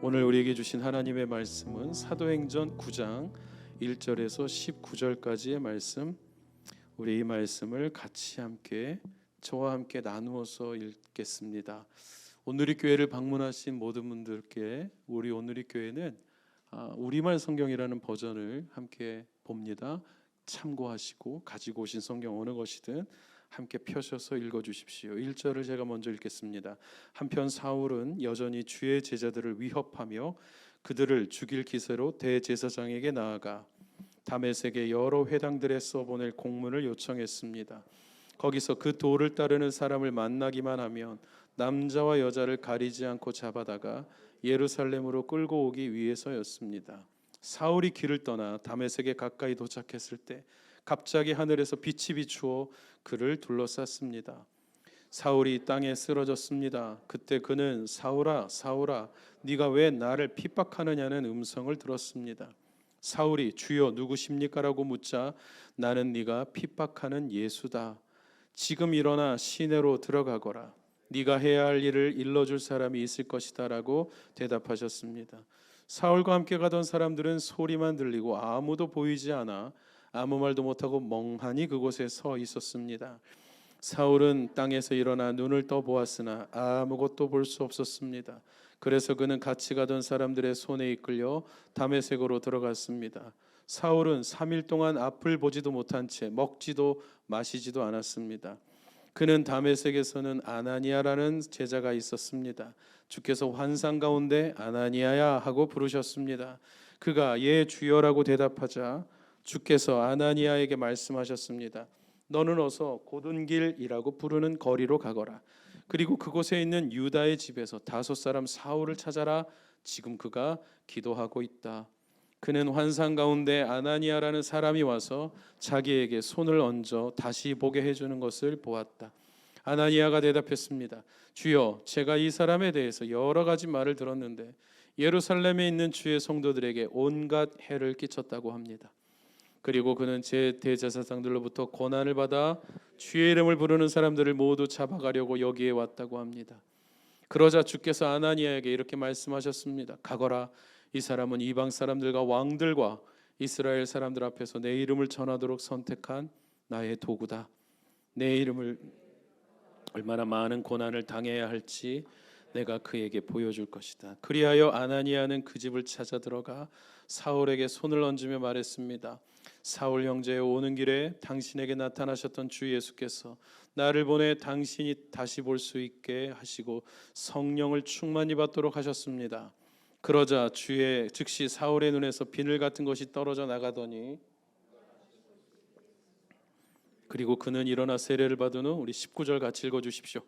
오늘 우리에게 주신 하나님의 말씀은 사도행전 9장 1절에서 19절까지의 말씀. 우리 이 말씀을 같이 함께 저와 함께 나누어서 읽겠습니다. 오늘의 교회를 방문하신 모든 분들께 우리 오늘의 교회는 우리말 성경이라는 버전을 함께 봅니다. 참고하시고 가지고 오신 성경 어느 것이든 함께 펴셔서 읽어주십시오. 1절을 제가 먼저 읽겠습니다. 한편 사울은 여전히 주의 제자들을 위협하며 그들을 죽일 기세로 대제사장에게 나아가 다메섹의 여러 회당들에 써보낼 공문을 요청했습니다. 거기서 그 도를 따르는 사람을 만나기만 하면 남자와 여자를 가리지 않고 잡아다가 예루살렘으로 끌고 오기 위해서였습니다. 사울이 길을 떠나 다메섹에 가까이 도착했을 때 갑자기 하늘에서 빛이 비추어 그를 둘러쌌습니다. 사울이 땅에 쓰러졌습니다. 그때 그는 사울아 사울아 네가 왜 나를 핍박하느냐는 음성을 들었습니다. 사울이 주여 누구십니까? 라고 묻자 나는 네가 핍박하는 예수다. 지금 일어나 시내로 들어가거라. 네가 해야 할 일을 일러줄 사람이 있을 것이다 라고 대답하셨습니다. 사울과 함께 가던 사람들은 소리만 들리고 아무도 보이지 않아 아무 말도 못하고 멍하니 그곳에 서 있었습니다. 사울은 땅에서 일어나 눈을 떠보았으나 아무것도 볼 수 없었습니다. 그래서 그는 같이 가던 사람들의 손에 이끌려 다메섹으로 들어갔습니다. 사울은 3일 동안 앞을 보지도 못한 채 먹지도 마시지도 않았습니다. 그는 다메섹에서는 아나니아라는 제자가 있었습니다. 주께서 환상 가운데 아나니아야 하고 부르셨습니다. 그가 예 주여라고 대답하자 주께서 아나니아에게 말씀하셨습니다. 너는 어서 곧은 길이라고 부르는 거리로 가거라. 그리고 그곳에 있는 유다의 집에서 5사람 사울을 찾아라. 지금 그가 기도하고 있다. 그는 환상 가운데 아나니아라는 사람이 와서 자기에게 손을 얹어 다시 보게 해주는 것을 보았다. 아나니아가 대답했습니다. 주여, 제가 이 사람에 대해서 여러 가지 말을 들었는데 예루살렘에 있는 주의 성도들에게 온갖 해를 끼쳤다고 합니다. 그리고 그는 제 대제사장들로부터 고난을 받아 주의 이름을 부르는 사람들을 모두 잡아가려고 여기에 왔다고 합니다. 그러자 주께서 아나니아에게 이렇게 말씀하셨습니다. 가거라. 이 사람은 이방 사람들과 왕들과 이스라엘 사람들 앞에서 내 이름을 전하도록 선택한 나의 도구다. 내 이름을 얼마나 많은 고난을 당해야 할지 내가 그에게 보여줄 것이다. 그리하여 아나니아는 그 집을 찾아 들어가 사울에게 손을 얹으며 말했습니다. 사울 형제여, 오는 길에 당신에게 나타나셨던 주 예수께서 나를 보내 당신이 다시 볼 수 있게 하시고 성령을 충만히 받도록 하셨습니다. 그러자 즉시 사울의 눈에서 비늘 같은 것이 떨어져 나가더니 그리고 그는 일어나 세례를 받은 후 우리 19절 같이 읽어주십시오.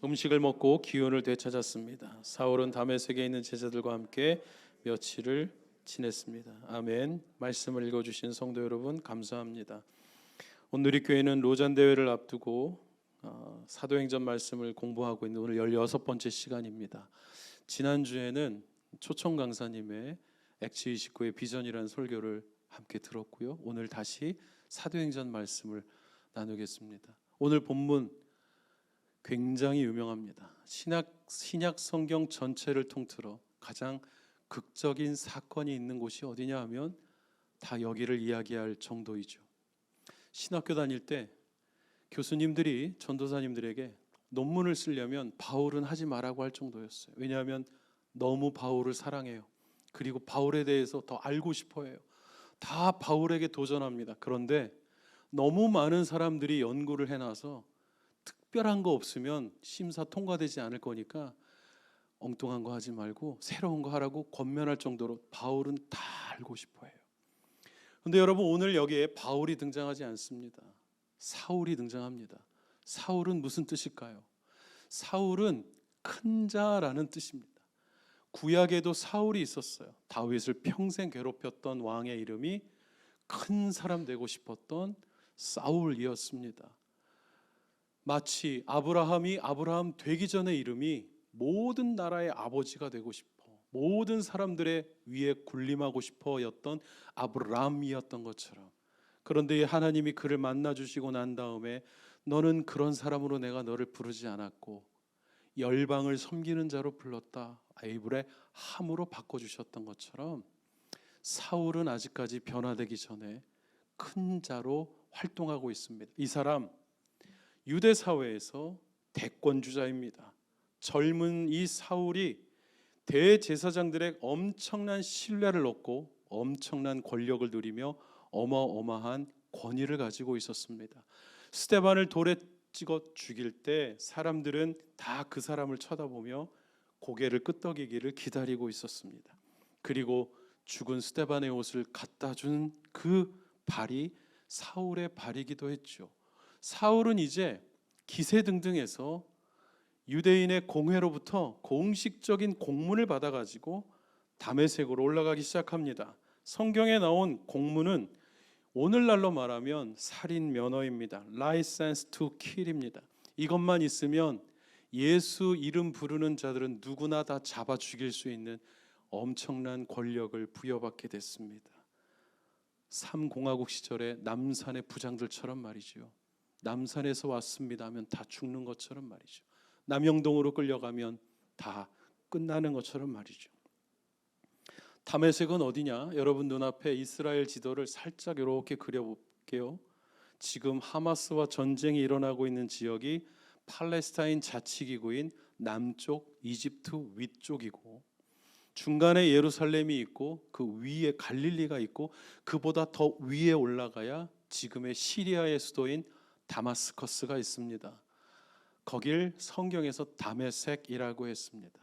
음식을 먹고 기운을 되찾았습니다. 사울은 다메섹에 있는 제자들과 함께 며칠을 지냈습니다. 아멘. 말씀을 읽어주신 성도 여러분 감사합니다. 오늘 우리 교회는 로잔 대회를 앞두고 사도행전 말씀을 공부하고 있는 오늘 16번째 시간입니다. 지난주에는 초청 강사님의 액츠 29의 비전이라는 설교를 함께 들었고요. 오늘 다시 사도행전 말씀을 나누겠습니다. 오늘 본문 굉장히 유명합니다. 신약 성경 전체를 통틀어 가장 극적인 사건이 있는 곳이 어디냐 하면 다 여기를 이야기할 정도이죠. 신학교 다닐 때 교수님들이 전도사님들에게 논문을 쓰려면 바울은 하지 말라고 할 정도였어요. 왜냐하면 너무 바울을 사랑해요. 그리고 바울에 대해서 더 알고 싶어 해요. 다 바울에게 도전합니다. 그런데 너무 많은 사람들이 연구를 해놔서 특별한 거 없으면 심사 통과되지 않을 거니까 엉뚱한 거 하지 말고 새로운 거 하라고 권면할 정도로 바울은 다 알고 싶어 해요. 그런데 여러분, 오늘 여기에 바울이 등장하지 않습니다. 사울이 등장합니다. 사울은 무슨 뜻일까요? 사울은 큰 자라는 뜻입니다. 구약에도 사울이 있었어요. 다윗을 평생 괴롭혔던 왕의 이름이 큰 사람 되고 싶었던 사울이었습니다. 마치 아브라함이 아브라함 되기 전의 이름이 모든 나라의 아버지가 되고 싶어, 모든 사람들의 위에 군림하고 싶어였던 아브람이었던 것처럼, 그런데 하나님이 그를 만나주시고 난 다음에 너는 그런 사람으로 내가 너를 부르지 않았고 열방을 섬기는 자로 불렀다. 에이블의 함으로 바꿔주셨던 것처럼 사울은 아직까지 변화되기 전에 큰 자로 활동하고 있습니다. 이 사람 유대 사회에서 대권주자입니다. 젊은 이 사울이 대제사장들의 엄청난 신뢰를 얻고 엄청난 권력을 누리며 어마어마한 권위를 가지고 있었습니다. 스데반을 돌에 찍어 죽일 때 사람들은 다 그 사람을 쳐다보며 고개를 끄덕이기를 기다리고 있었습니다. 그리고 죽은 스데반의 옷을 갖다 준 그 발이 사울의 발이기도 했죠. 사울은 이제 기세등등해서 유대인의 공회로부터 공식적인 공문을 받아가지고 다메섹으로 올라가기 시작합니다. 성경에 나온 공문은 오늘날로 말하면 살인 면허입니다. License to kill입니다. 이것만 있으면 예수 이름 부르는 자들은 누구나 다 잡아 죽일 수 있는 엄청난 권력을 부여받게 됐습니다. 3공화국 시절에 남산의 부장들처럼 말이죠. 남산에서 왔습니다 하면 다 죽는 것처럼 말이죠. 남영동으로 끌려가면 다 끝나는 것처럼 말이죠. 다메섹은 어디냐? 여러분 눈앞에 이스라엘 지도를 살짝 이렇게 그려볼게요. 지금 하마스와 전쟁이 일어나고 있는 지역이 팔레스타인 자치기구인 남쪽 이집트 위쪽이고, 중간에 예루살렘이 있고 그 위에 갈릴리가 있고, 그보다 더 위에 올라가야 지금의 시리아의 수도인 다마스커스가 있습니다. 거길 성경에서 다메섹이라고 했습니다.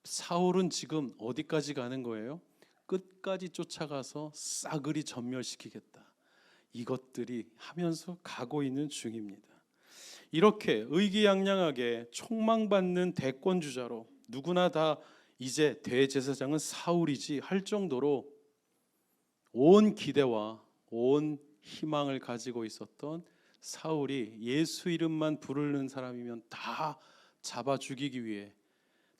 사울은 지금 어디까지 가는 거예요? 끝까지 쫓아가서 싸그리 전멸시키겠다. 이것들이 하면서 가고 있는 중입니다. 이렇게 의기양양하게 촉망받는 대권주자로 누구나 다 이제 대제사장은 사울이지 할 정도로 온 기대와 온 희망을 가지고 있었던 사울이 예수 이름만 부르는 사람이면 다 잡아 죽이기 위해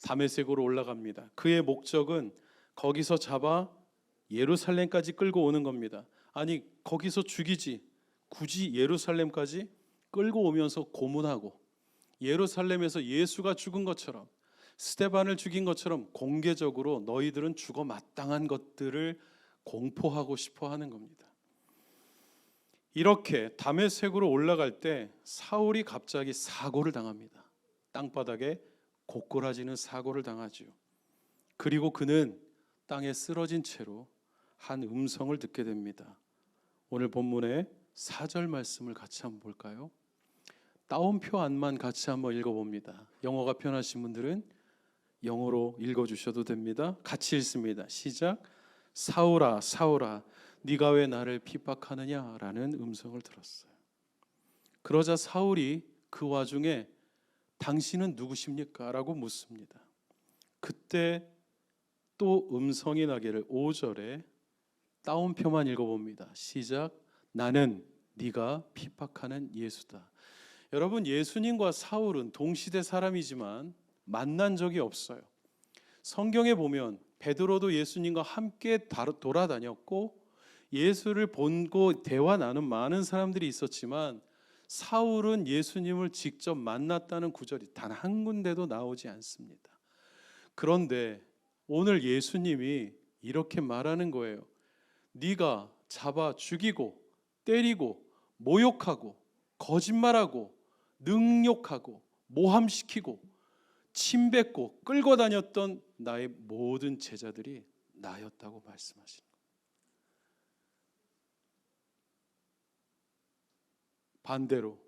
다메섹으로 올라갑니다. 그의 목적은 거기서 잡아 예루살렘까지 끌고 오는 겁니다. 아니 거기서 죽이지 굳이 예루살렘까지 끌고 오면서 고문하고 예루살렘에서 예수가 죽은 것처럼 스데반을 죽인 것처럼 공개적으로 너희들은 죽어 마땅한 것들을 공포하고 싶어 하는 겁니다. 이렇게 다메섹으로 올라갈 때 사울이 갑자기 사고를 당합니다. 땅바닥에 고꾸라지는 사고를 당하죠. 그리고 그는 땅에 쓰러진 채로 한 음성을 듣게 됩니다. 오늘 본문의 4절 말씀을 같이 한번 볼까요? 따옴표 안만 같이 한번 읽어봅니다. 영어가 편하신 분들은 영어로 읽어주셔도 됩니다. 같이 읽습니다. 시작. 사울아 사울아 네가 왜 나를 핍박하느냐라는 음성을 들었어요. 그러자 사울이 그 와중에 당신은 누구십니까? 라고 묻습니다. 그때 또 음성이 나기를 5절에 따옴표만 읽어봅니다. 시작. 나는 네가 핍박하는 예수다. 여러분 예수님과 사울은 동시대 사람이지만 만난 적이 없어요. 성경에 보면 베드로도 예수님과 함께 돌아다녔고 예수를 보고 대화 나눈 많은 사람들이 있었지만 사울은 예수님을 직접 만났다는 구절이 단 한 군데도 나오지 않습니다. 그런데 오늘 예수님이 이렇게 말하는 거예요. 네가 잡아 죽이고 때리고 모욕하고 거짓말하고 능욕하고 모함시키고 침뱉고 끌고 다녔던 나의 모든 제자들이 나였다고 말씀하시는 거예요. 반대로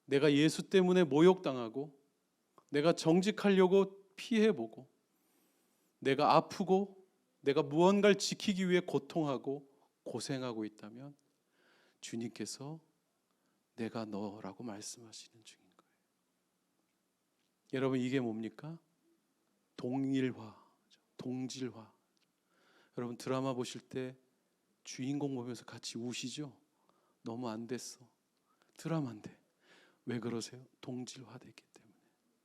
내가 예수 때문에 모욕당하고 내가 정직하려고 피해보고 내가 아프고 내가 무언가를 지키기 위해 고통하고 고생하고 있다면 주님께서 내가 너라고 말씀하시는 중인 거예요. 여러분 이게 뭡니까? 동일화, 동질화. 여러분 드라마 보실 때 주인공 보면서 같이 우시죠? 너무 안 됐어. 드라마인데 왜 그러세요? 동질화됐기 때문에.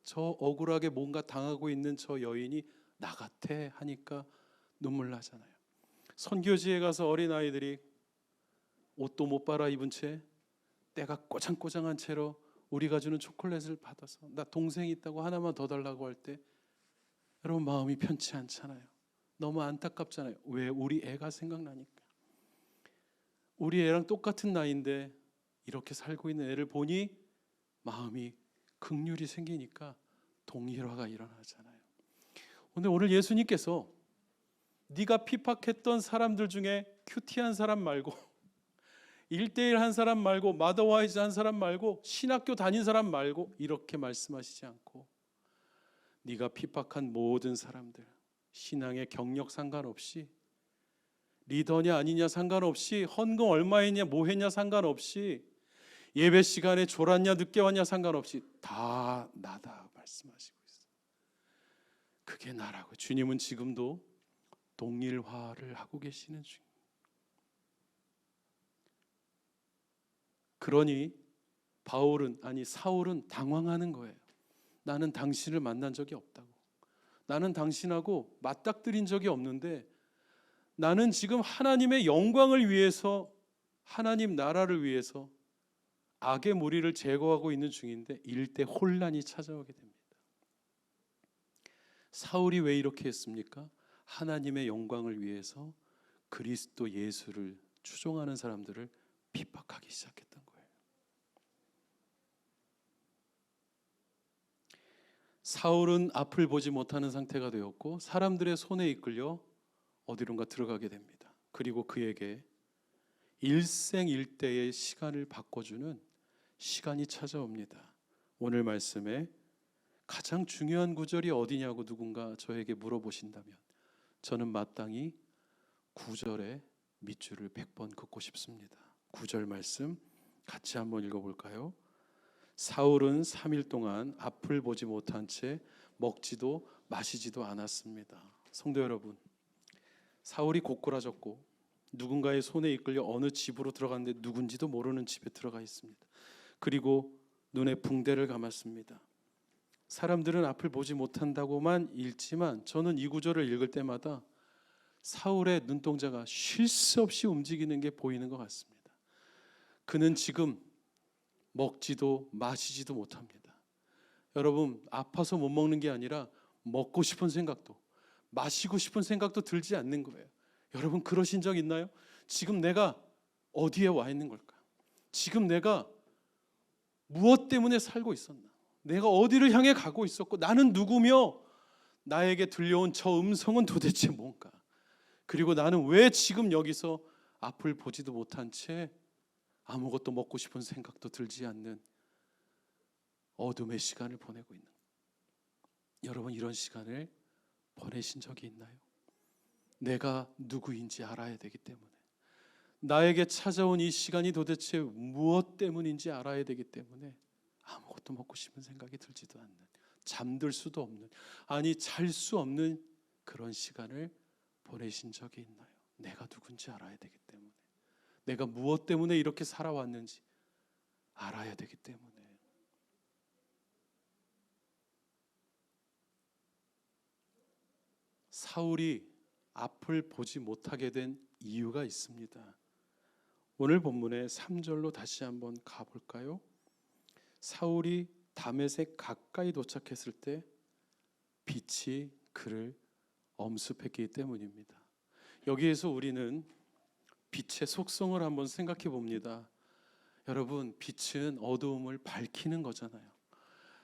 저 억울하게 뭔가 당하고 있는 저 여인이 나 같아 하니까 눈물 나잖아요. 선교지에 가서 어린아이들이 옷도 못 빨아 입은 채 때가 꼬장꼬장한 채로 우리가 주는 초콜릿을 받아서 나 동생이 있다고 하나만 더 달라고 할 때 여러분 마음이 편치 않잖아요. 너무 안타깝잖아요. 왜? 우리 애가 생각나니까. 우리 애랑 똑같은 나이인데 이렇게 살고 있는 애를 보니 마음이 긍휼이 생기니까 동일화가 일어나잖아요. 근데 오늘 예수님께서 네가 핍박했던 사람들 중에 큐티한 사람 말고 1대1 한 사람 말고 마더와이즈 한 사람 말고 신학교 다닌 사람 말고 이렇게 말씀하시지 않고 네가 핍박한 모든 사람들, 신앙의 경력 상관없이, 리더냐 아니냐 상관없이, 헌금 얼마했냐 뭐 했냐 상관없이, 예배 시간에 졸았냐 늦게 왔냐 상관없이 다 나다 말씀하시고 있어요. 그게 나라고. 주님은 지금도 동일화를 하고 계시는 중입니다. 그러니 사울은 당황하는 거예요. 나는 당신을 만난 적이 없다고. 나는 당신하고 맞닥뜨린 적이 없는데 나는 지금 하나님의 영광을 위해서, 하나님 나라를 위해서 악의 무리를 제거하고 있는 중인데 일대 혼란이 찾아오게 됩니다. 사울이 왜 이렇게 했습니까? 하나님의 영광을 위해서 그리스도 예수를 추종하는 사람들을 핍박하기 시작했던 거예요. 사울은 앞을 보지 못하는 상태가 되었고 사람들의 손에 이끌려 어디론가 들어가게 됩니다. 그리고 그에게 일생일대의 시간을 바꿔주는 시간이 찾아옵니다. 오늘 말씀에 가장 중요한 구절이 어디냐고 누군가 저에게 물어보신다면 저는 마땅히 9절의 밑줄을 100번 긋고 싶습니다. 9절 말씀 같이 한번 읽어볼까요? 사울은 3일 동안 앞을 보지 못한 채 먹지도 마시지도 않았습니다. 성도 여러분, 사울이 고꾸라졌고 누군가의 손에 이끌려 어느 집으로 들어갔는데 누군지도 모르는 집에 들어가 있습니다. 그리고 눈에 붕대를 감았습니다. 사람들은 앞을 보지 못한다고만 읽지만 저는 이 구절을 읽을 때마다 사울의 눈동자가 쉴 새 없이 움직이는 게 보이는 것 같습니다. 그는 지금 먹지도 마시지도 못합니다. 여러분, 아파서 못 먹는 게 아니라 먹고 싶은 생각도 마시고 싶은 생각도 들지 않는 거예요. 여러분 그러신 적 있나요? 지금 내가 어디에 와 있는 걸까? 지금 내가 무엇 때문에 살고 있었나? 내가 어디를 향해 가고 있었고 나는 누구며 나에게 들려온 저 음성은 도대체 뭔가? 그리고 나는 왜 지금 여기서 앞을 보지도 못한 채 아무것도 먹고 싶은 생각도 들지 않는 어둠의 시간을 보내고 있는 거예요. 여러분 이런 시간을 보내신 적이 있나요? 내가 누구인지 알아야 되기 때문에, 나에게 찾아온 이 시간이 도대체 무엇 때문인지 알아야 되기 때문에 아무것도 먹고 싶은 생각이 들지도 않는, 잠들 수도 없는, 아니 잘 수 없는 그런 시간을 보내신 적이 있나요? 내가 누군지 알아야 되기 때문에, 내가 무엇 때문에 이렇게 살아왔는지 알아야 되기 때문에. 사울이 앞을 보지 못하게 된 이유가 있습니다. 오늘 본문의 3절로 다시 한번 가볼까요? 사울이 다메섹 가까이 도착했을 때 빛이 그를 엄습했기 때문입니다. 여기에서 우리는 빛의 속성을 한번 생각해 봅니다. 여러분, 빛은 어두움을 밝히는 거잖아요.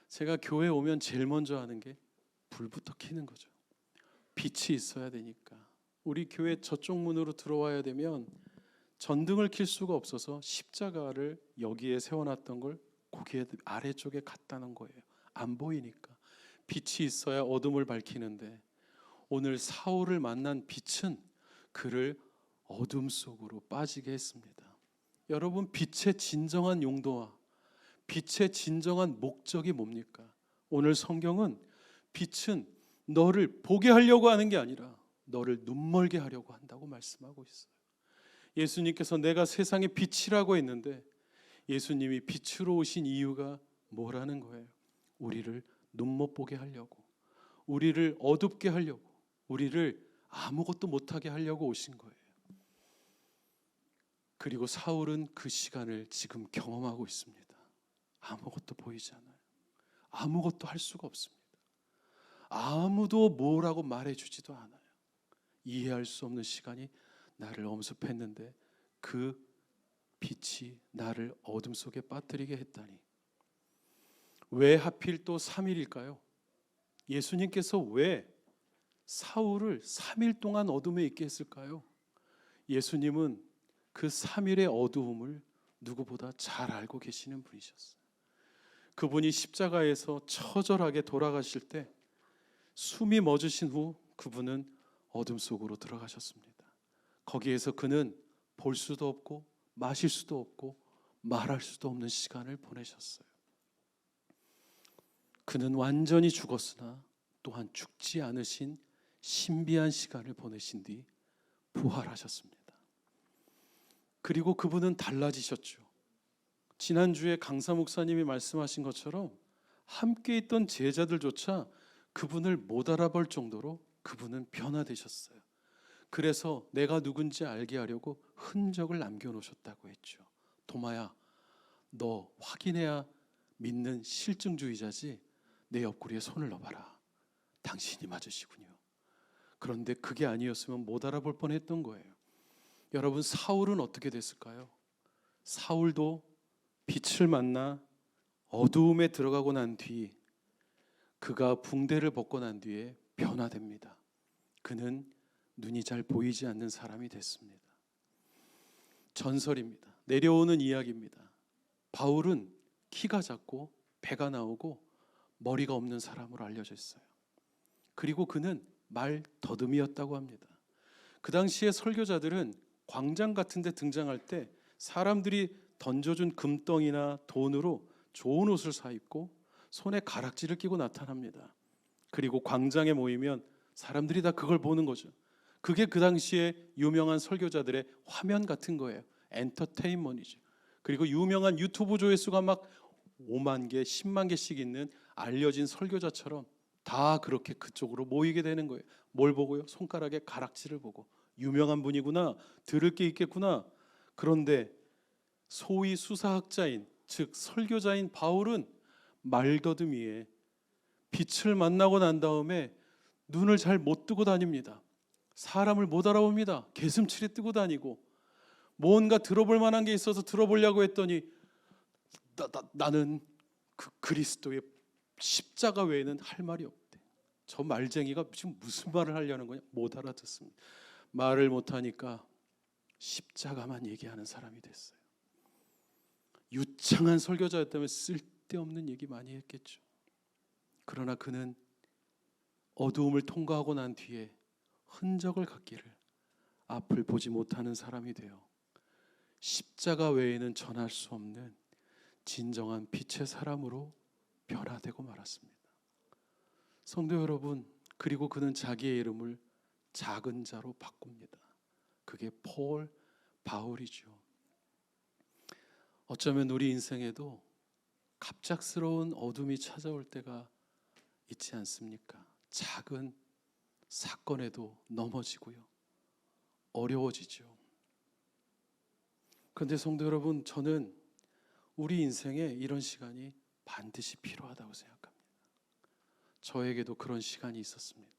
제가 교회 오면 제일 먼저 하는 게 불부터 켜는 거죠. 빛이 있어야 되니까. 우리 교회 저쪽 문으로 들어와야 되면 전등을 켤 수가 없어서 십자가를 여기에 세워놨던 걸 고개 아래쪽에 갖다 놓은 거예요. 안 보이니까. 빛이 있어야 어둠을 밝히는데 오늘 사울을 만난 빛은 그를 어둠 속으로 빠지게 했습니다. 여러분, 빛의 진정한 용도와 빛의 진정한 목적이 뭡니까? 오늘 성경은 빛은 너를 보게 하려고 하는 게 아니라 너를 눈멀게 하려고 한다고 말씀하고 있어요. 예수님께서 내가 세상의 빛이라고 했는데 예수님이 빛으로 오신 이유가 뭐라는 거예요? 우리를 눈 못 보게 하려고, 우리를 어둡게 하려고, 우리를 아무것도 못하게 하려고 오신 거예요. 그리고 사울은 그 시간을 지금 경험하고 있습니다. 아무것도 보이지 않아요. 아무것도 할 수가 없습니다. 아무도 뭐라고 말해주지도 않아요. 이해할 수 없는 시간이 나를 엄습했는데 그 빛이 나를 어둠 속에 빠뜨리게 했다니. 왜 하필 또 3일일까요? 예수님께서 왜 사울을 3일 동안 어둠에 있게 했을까요? 예수님은 그 3일의 어두움을 누구보다 잘 알고 계시는 분이셨어요. 그분이 십자가에서 처절하게 돌아가실 때 숨이 멎으신 후 그분은 어둠 속으로 들어가셨습니다. 거기에서 그는 볼 수도 없고 마실 수도 없고 말할 수도 없는 시간을 보내셨어요. 그는 완전히 죽었으나 또한 죽지 않으신 신비한 시간을 보내신 뒤 부활하셨습니다. 그리고 그분은 달라지셨죠. 지난주에 강사 목사님이 말씀하신 것처럼 함께 있던 제자들조차 그분을 못 알아볼 정도로 그분은 변화되셨어요. 그래서 내가 누군지 알게 하려고 흔적을 남겨놓으셨다고 했죠. 도마야, 너 확인해야 믿는 실증주의자지. 내 옆구리에 손을 넣어봐라. 당신이 맞으시군요. 그런데 그게 아니었으면 못 알아볼 뻔했던 거예요. 여러분, 사울은 어떻게 됐을까요? 사울도 빛을 만나 어두움에 들어가고 난 뒤, 그가 붕대를 벗고 난 뒤에 변화됩니다. 그는 눈이 잘 보이지 않는 사람이 됐습니다. 전설입니다. 내려오는 이야기입니다. 바울은 키가 작고 배가 나오고 머리가 없는 사람으로 알려져 있어요. 그리고 그는 말 더듬이였다고 합니다. 그 당시에 설교자들은 광장 같은 데 등장할 때 사람들이 던져준 금덩이나 돈으로 좋은 옷을 사 입고 손에 가락지를 끼고 나타납니다. 그리고 광장에 모이면 사람들이 다 그걸 보는 거죠. 그게 그 당시에 유명한 설교자들의 화면 같은 거예요. 엔터테인먼트이죠. 그리고 유명한 유튜브 조회수가 막 5만 개, 10만 개씩 있는 알려진 설교자처럼 다 그렇게 그쪽으로 모이게 되는 거예요. 뭘 보고요? 손가락에 가락지를 보고 유명한 분이구나, 들을 게 있겠구나. 그런데 소위 수사학자인, 즉 설교자인 바울은 말더듬이에 빛을 만나고 난 다음에 눈을 잘 못 뜨고 다닙니다. 사람을 못 알아봅니다. 개슴츠레 뜨고 다니고 뭔가 들어볼 만한 게 있어서 들어보려고 했더니 나는 그 그리스도의 십자가 외에는 할 말이 없대. 저 말쟁이가 지금 무슨 말을 하려는 거냐? 못 알아듣습니다. 말을 못하니까 십자가만 얘기하는 사람이 됐어요. 유창한 설교자였다면 쓸데없는 얘기 많이 했겠죠. 그러나 그는 어두움을 통과하고 난 뒤에 흔적을 갖기를 앞을 보지 못하는 사람이 되어 십자가 외에는 전할 수 없는 진정한 빛의 사람으로 변화되고 말았습니다. 성도 여러분, 그리고 그는 자기의 이름을 작은 자로 바꿉니다. 그게 폴 바울이죠. 어쩌면 우리 인생에도 갑작스러운 어둠이 찾아올 때가 있지 않습니까? 작은 사건에도 넘어지고요. 어려워지죠. 그런데 성도 여러분, 저는 우리 인생에 이런 시간이 반드시 필요하다고 생각합니다. 저에게도 그런 시간이 있었습니다.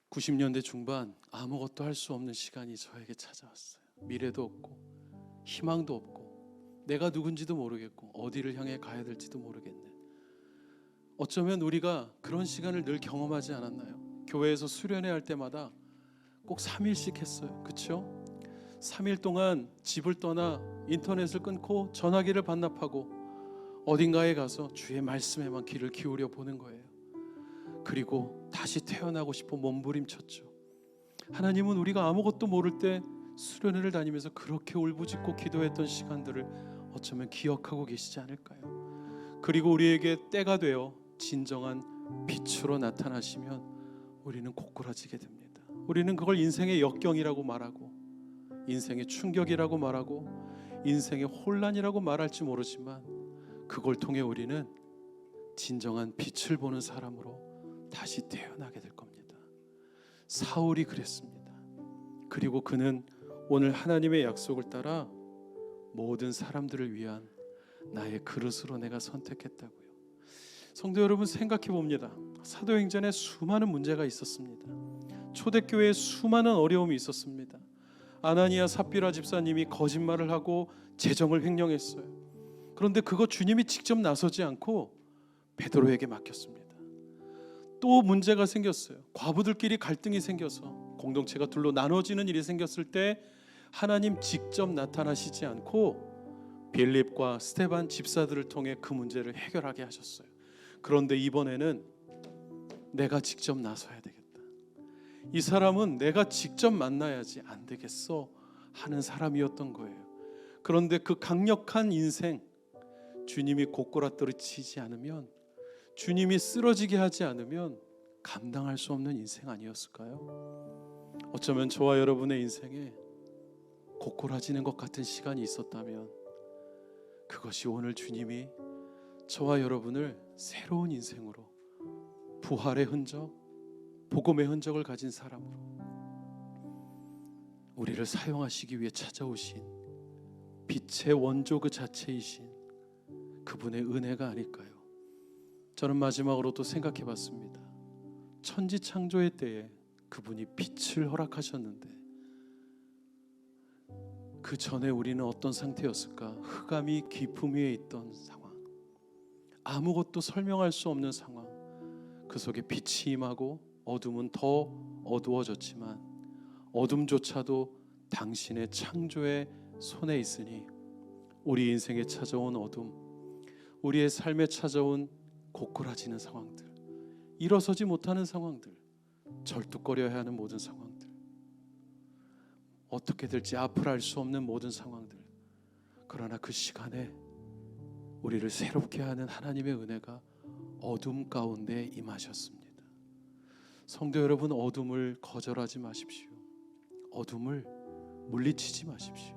90년대 중반 아무것도 할 수 없는 시간이 저에게 찾아왔어요. 미래도 없고 희망도 없고 내가 누군지도 모르겠고 어디를 향해 가야 될지도 모르겠는, 어쩌면 우리가 그런 시간을 늘 경험하지 않았나요? 교회에서 수련회 할 때마다 꼭 3일씩 했어요. 그렇죠? 3일 동안 집을 떠나 인터넷을 끊고 전화기를 반납하고 어딘가에 가서 주의 말씀에만 귀를 기울여 보는 거예요. 그리고 다시 태어나고 싶어 몸부림쳤죠. 하나님은 우리가 아무것도 모를 때 수련회를 다니면서 그렇게 울부짖고 기도했던 시간들을 어쩌면 기억하고 계시지 않을까요? 그리고 우리에게 때가 되어 진정한 빛으로 나타나시면 우리는 고꾸라지게 됩니다. 우리는 그걸 인생의 역경이라고 말하고 인생의 충격이라고 말하고 인생의 혼란이라고 말할지 모르지만 그걸 통해 우리는 진정한 빛을 보는 사람으로 다시 태어나게 될 겁니다. 사울이 그랬습니다. 그리고 그는 오늘 하나님의 약속을 따라 모든 사람들을 위한 나의 그릇으로 내가 선택했다고요. 성도 여러분, 생각해 봅니다. 사도행전에 수많은 문제가 있었습니다. 초대교회에 수많은 어려움이 있었습니다. 아나니아 삽비라 집사님이 거짓말을 하고 재정을 횡령했어요. 그런데 그거 주님이 직접 나서지 않고 베드로에게 맡겼습니다. 또 문제가 생겼어요. 과부들끼리 갈등이 생겨서 공동체가 둘로 나눠지는 일이 생겼을 때 하나님 직접 나타나시지 않고 빌립과 스데반 집사들을 통해 그 문제를 해결하게 하셨어요. 그런데 이번에는 내가 직접 나서야 되겠다. 이 사람은 내가 직접 만나야지 안 되겠어 하는 사람이었던 거예요. 그런데 그 강력한 인생, 주님이 고꼬라뜨리치지 않으면, 주님이 쓰러지게 하지 않으면 감당할 수 없는 인생 아니었을까요? 어쩌면 저와 여러분의 인생에 고꼬라지는 것 같은 시간이 있었다면 그것이 오늘 주님이 저와 여러분을 새로운 인생으로, 부활의 흔적, 복음의 흔적을 가진 사람으로 우리를 사용하시기 위해 찾아오신 빛의 원조 그 자체이신 그분의 은혜가 아닐까요? 저는 마지막으로 또 생각해 봤습니다. 천지 창조의 때에 그분이 빛을 허락하셨는데 그 전에 우리는 어떤 상태였을까? 흑암이 깊음 위에 있던 상황, 아무것도 설명할 수 없는 상황, 그 속에 빛이 임하고 어둠은 더 어두워졌지만 어둠조차도 당신의 창조의 손에 있으니 우리 인생에 찾아온 어둠, 우리의 삶에 찾아온 고꾸라지는 상황들, 일어서지 못하는 상황들, 절뚝거려야 하는 모든 상황들, 어떻게 될지 앞을 알 수 없는 모든 상황들, 그러나 그 시간에 우리를 새롭게 하는 하나님의 은혜가 어둠 가운데 임하셨습니다. 성도 여러분, 어둠을 거절하지 마십시오. 어둠을 물리치지 마십시오.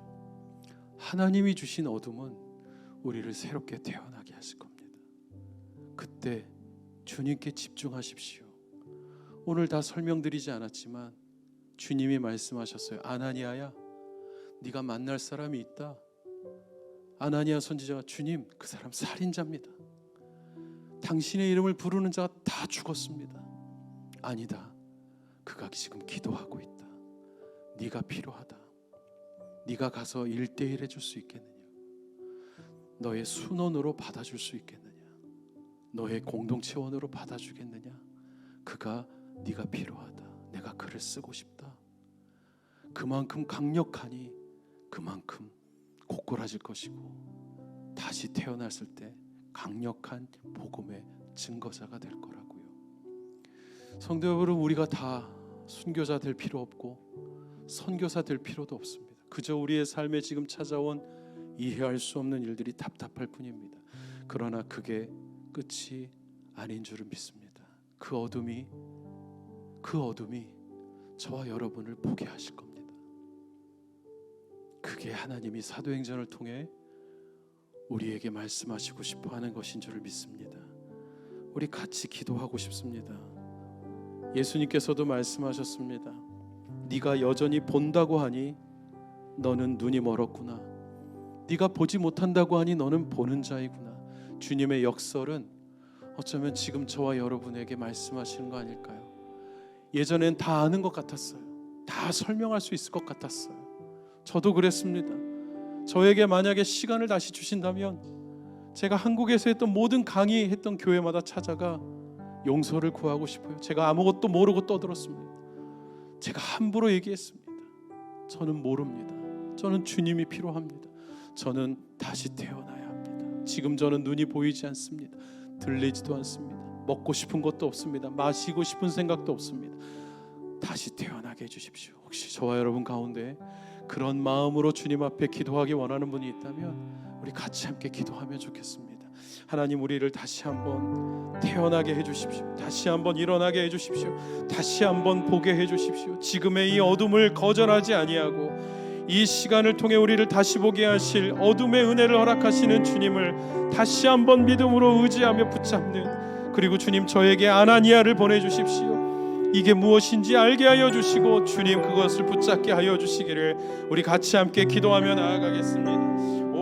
하나님이 주신 어둠은 우리를 새롭게 태어나게 하실 겁니다. 그때 주님께 집중하십시오. 오늘 다 설명드리지 않았지만 주님이 말씀하셨어요. 아나니아야, 네가 만날 사람이 있다. 아나니아 선지자가, 주님, 그 사람 살인자입니다. 당신의 이름을 부르는 자가 다 죽었습니다. 아니다, 그가 지금 기도하고 있다. 네가 필요하다. 네가 가서 1:1 해줄 수 있겠느냐? 너의 순원으로 받아줄 수 있겠느냐? 너의 공동체원으로 받아주겠느냐? 그가 네가 필요하다. 내가 그를 쓰고 싶다. 그만큼 강력하니 그만큼 고꾸라질 것이고 다시 태어났을 때 강력한 복음의 증거자가 될 거라고요. 성도 여러분, 우리가 다 순교자 될 필요 없고 선교사 될 필요도 없습니다. 그저 우리의 삶에 지금 찾아온 이해할 수 없는 일들이 답답할 뿐입니다. 그러나 그게 끝이 아닌 줄을 믿습니다. 그 어둠이 저와 여러분을 보게 하실 겁니다. 그게 하나님이 사도행전을 통해 우리에게 말씀하시고 싶어하는 것인 줄을 믿습니다. 우리 같이 기도하고 싶습니다. 예수님께서도 말씀하셨습니다. 네가 여전히 본다고 하니 너는 눈이 멀었구나. 네가 보지 못한다고 하니 너는 보는 자이구나. 주님의 역설은 어쩌면 지금 저와 여러분에게 말씀하시는 거 아닐까요? 예전엔 다 아는 것 같았어요. 다 설명할 수 있을 것 같았어요. 저도 그랬습니다. 저에게 만약에 시간을 다시 주신다면 제가 한국에서 했던 모든 강의했던 교회마다 찾아가 용서를 구하고 싶어요. 제가 아무것도 모르고 떠들었습니다. 제가 함부로 얘기했습니다. 저는 모릅니다. 저는 주님이 필요합니다. 저는 다시 태어나야 합니다. 지금 저는 눈이 보이지 않습니다. 들리지도 않습니다. 먹고 싶은 것도 없습니다. 마시고 싶은 생각도 없습니다. 다시 태어나게 해주십시오. 혹시 저와 여러분 가운데 그런 마음으로 주님 앞에 기도하기 원하는 분이 있다면 우리 같이 함께 기도하면 좋겠습니다. 하나님, 우리를 다시 한번 태어나게 해주십시오. 다시 한번 일어나게 해주십시오. 다시 한번 보게 해주십시오. 지금의 이 어둠을 거절하지 아니하고 이 시간을 통해 우리를 다시 보게 하실 어둠의 은혜를 허락하시는 주님을 다시 한번 믿음으로 의지하며 붙잡는, 그리고 주님, 저에게 아나니아를 보내주십시오. 이게 무엇인지 알게 하여 주시고 주님, 그것을 붙잡게 하여 주시기를 우리 같이 함께 기도하며 나아가겠습니다.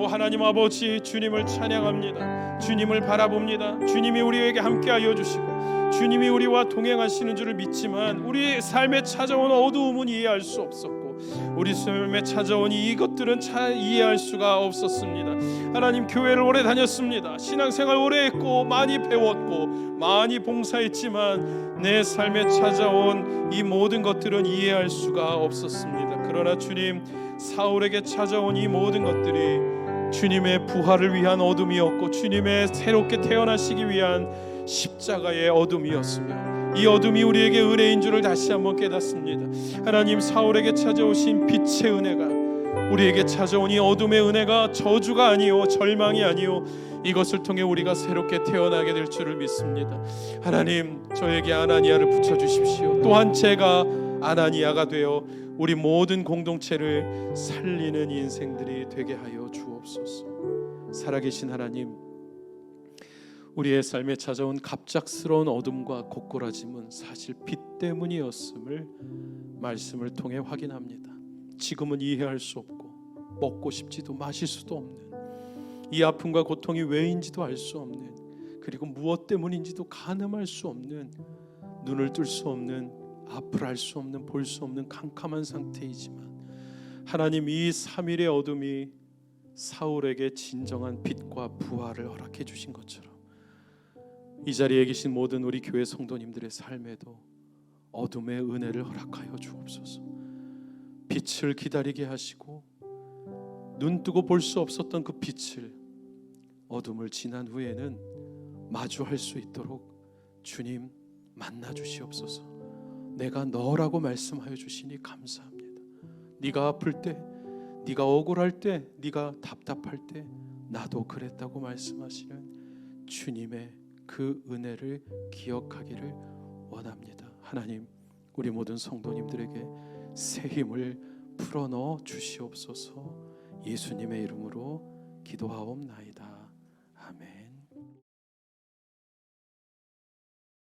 오 하나님 아버지, 주님을 찬양합니다. 주님을 바라봅니다. 주님이 우리에게 함께하여 주시고 주님이 우리와 동행하시는 줄을 믿지만 우리 삶에 찾아온 어두움은 이해할 수 없었고 우리 삶에 찾아온 이것들은 이해할 수가 없었습니다. 하나님, 교회를 오래 다녔습니다. 신앙생활 오래 했고 많이 배웠고 많이 봉사했지만 내 삶에 찾아온 이 모든 것들은 이해할 수가 없었습니다. 그러나 주님, 사울에게 찾아온 이 모든 것들이 주님의 부활을 위한 어둠이었고 주님의 새롭게 태어나시기 위한 십자가의 어둠이었으며 이 어둠이 우리에게 은혜인 줄을 다시 한번 깨닫습니다. 하나님, 사울에게 찾아오신 빛의 은혜가 우리에게 찾아온 이 어둠의 은혜가 저주가 아니요 절망이 아니요 이것을 통해 우리가 새롭게 태어나게 될 줄을 믿습니다. 하나님, 저에게 아나니아를 붙여주십시오. 또한 제가 아나니아가 되어 우리 모든 공동체를 살리는 인생들이 되게 하여 주옵소서. 살아계신 하나님, 우리의 삶에 찾아온 갑작스러운 어둠과 고꾸라짐은 사실 빛 때문이었음을 말씀을 통해 확인합니다. 지금은 이해할 수 없고 먹고 싶지도 마실 수도 없는 이 아픔과 고통이 왜인지도 알 수 없는, 그리고 무엇 때문인지도 가늠할 수 없는, 눈을 뜰 수 없는, 앞을 알 수 없는, 볼 수 없는 캄캄한 상태이지만 하나님, 이 3일의 어둠이 사울에게 진정한 빛과 부활을 허락해 주신 것처럼 이 자리에 계신 모든 우리 교회 성도님들의 삶에도 어둠의 은혜를 허락하여 주옵소서. 빛을 기다리게 하시고 눈 뜨고 볼 수 없었던 그 빛을 어둠을 지난 후에는 마주할 수 있도록 주님 만나 주시옵소서. 내가 너라고 말씀하여 주시니 감사합니다. 네가 아플 때, 네가 억울할 때, 네가 답답할 때 나도 그랬다고 말씀하시는 주님의 그 은혜를 기억하기를 원합니다. 하나님, 우리 모든 성도님들에게 새 힘을 풀어넣어 주시옵소서. 예수님의 이름으로 기도하옵나이다. 아멘.